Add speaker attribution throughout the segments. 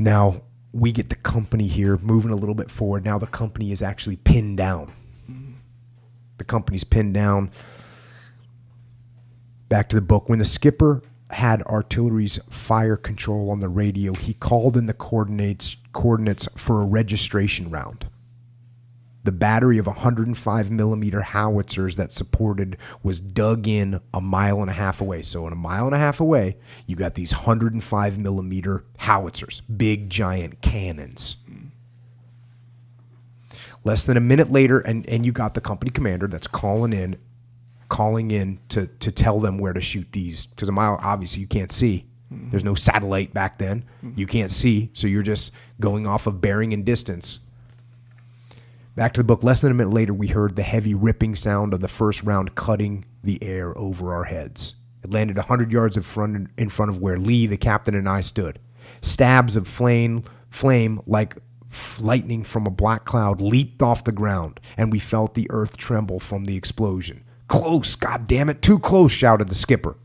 Speaker 1: Now, we get the company here moving a little bit forward. Now the company is actually pinned down. The company's pinned down. Back to the book. When the skipper had artillery's fire control on the radio, he called in the coordinates for a registration round. The battery of 105 millimeter howitzers that supported was dug in 1.5 miles away. So in 1.5 miles away, you got these 105 millimeter howitzers, big giant cannons. Less than a minute later, and you got the company commander that's calling in to tell them where to shoot these. Because a mile, obviously, you can't see. There's no satellite back then. You can't see, so you're just going off of bearing and distance. Back to the book. Less than a minute later, we heard the heavy ripping sound of the first round cutting the air over our heads. It landed 100 yards in front of where Lee, the captain, and I stood. Stabs of flame like lightning from a black cloud leaped off the ground, and we felt the earth tremble from the explosion. "Close, God damn it, too close," shouted the skipper.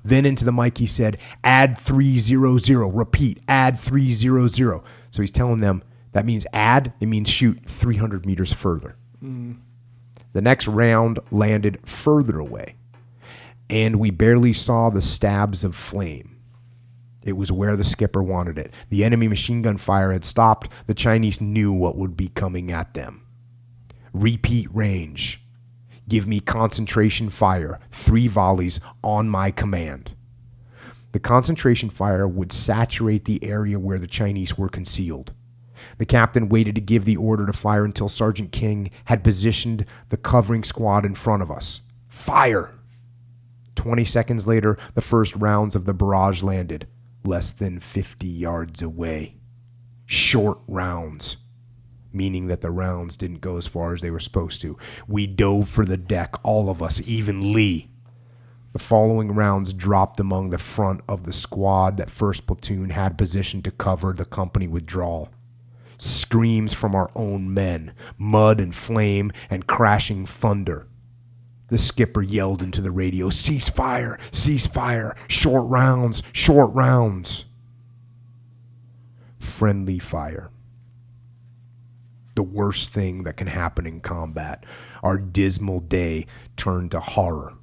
Speaker 1: Then into the mic he said, "Add 300, repeat, add 300. So he's telling them, that means add, it means shoot 300 meters further. The next round landed further away, and we barely saw the stabs of flame. It was where the skipper wanted it. The enemy machine gun fire had stopped. The Chinese knew what would be coming at them. Repeat range. Give me concentration fire, 3 volleys on my command. The concentration fire would saturate the area where the Chinese were concealed. The captain waited to give the order to fire until Sergeant King had positioned the covering squad in front of us. Fire! 20 seconds later, the first rounds of the barrage landed, less than 50 yards away. Short rounds, meaning that the rounds didn't go as far as they were supposed to. We dove for the deck, all of us, even Lee. The following rounds dropped among the front of the squad that 1st Platoon had positioned to cover the company withdrawal. Screams from our own men, mud and flame and crashing thunder. The skipper yelled into the radio, "Cease fire, cease fire, short rounds, short rounds." Friendly fire. The worst thing that can happen in combat. Our dismal day turned to horror.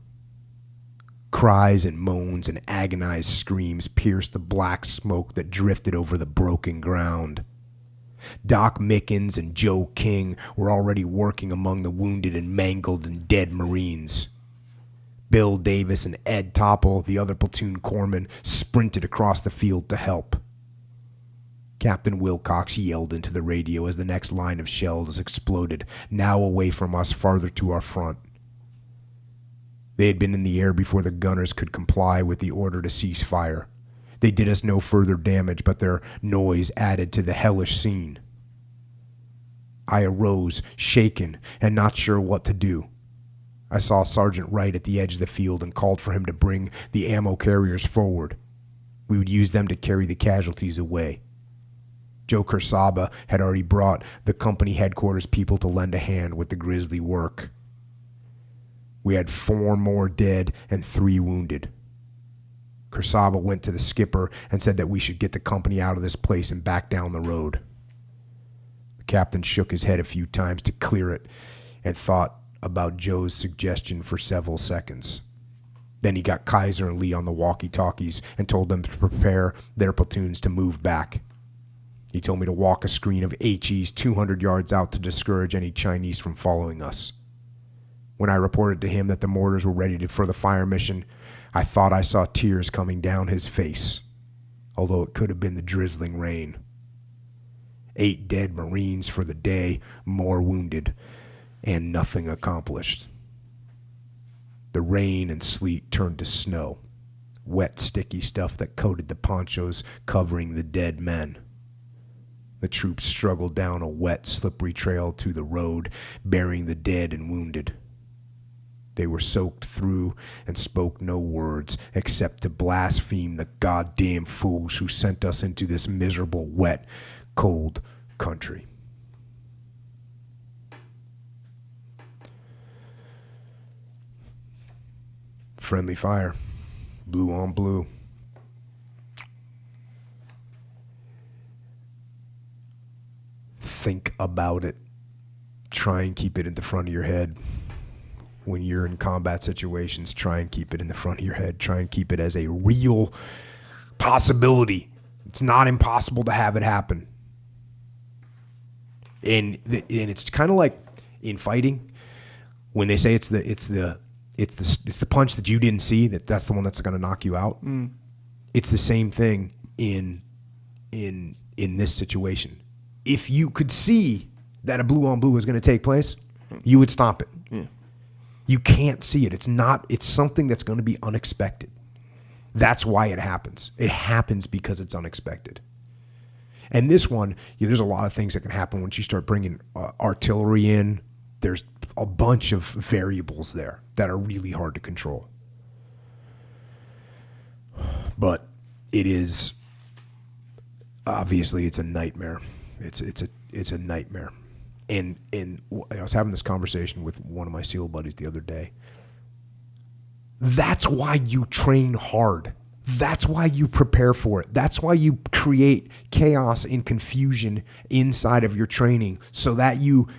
Speaker 1: Cries and moans and agonized screams pierced the black smoke that drifted over the broken ground. Doc Mickens and Joe King were already working among the wounded and mangled and dead Marines. Bill Davis and Ed Topple, the other platoon corpsman, sprinted across the field to help. Captain Wilcox yelled into the radio as the next line of shells exploded, now away from us, farther to our front. They had been in the air before the gunners could comply with the order to cease fire. They did us no further damage, but their noise added to the hellish scene. I arose, shaken, and not sure what to do. I saw Sergeant Wright at the edge of the field and called for him to bring the ammo carriers forward. We would use them to carry the casualties away. Joe Kersaba had already brought the company headquarters people to lend a hand with the grisly work. We had 4 more dead and 3 wounded. Kersaba went to the skipper and said that we should get the company out of this place and back down the road. The captain shook his head a few times to clear it and thought about Joe's suggestion for several seconds. Then he got Kaiser and Lee on the walkie-talkies and told them to prepare their platoons to move back. He told me to walk a screen of HEs 200 yards out to discourage any Chinese from following us. When I reported to him that the mortars were ready for the fire mission, I thought I saw tears coming down his face, although it could have been the drizzling rain. 8 dead Marines for the day, more wounded, and nothing accomplished. The rain and sleet turned to snow, wet, sticky stuff that coated the ponchos covering the dead men. The troops struggled down a wet, slippery trail to the road, bearing the dead and wounded. They were soaked through and spoke no words except to blaspheme the goddamn fools who sent us into this miserable, wet, cold country. Friendly fire. Blue on blue. think about it. Try and keep it in the front of your head. When you're in combat situations, try and keep it in the front of your head. Try and keep it as a real possibility. It's not impossible to have it happen. And it's kind of like in fighting when they say it's the punch that you didn't see, that's the one that's going to knock you out. It's the same thing in this situation. If you could see that a blue on blue was going to take place, you would stop it. Yeah. You can't see it. It's something that's going to be unexpected. That's why it happens. It happens because it's unexpected. And this one, there's a lot of things that can happen once you start bringing artillery in. There's a bunch of variables there that are really hard to control. But it is, obviously, it's a nightmare. It's a nightmare. And I was having this conversation with one of my SEAL buddies the other day. That's why you train hard. That's why you prepare for it. That's why you create chaos and confusion inside of your training so that you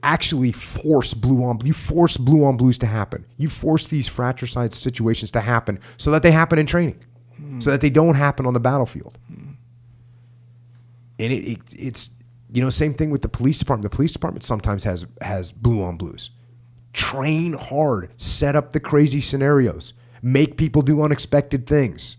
Speaker 1: actually force blue on blues to happen. You force these fratricide situations to happen so that they happen in training, so that they don't happen on the battlefield. And it's same thing with the police department. The police department sometimes has blue on blues. Train hard, set up the crazy scenarios, make people do unexpected things.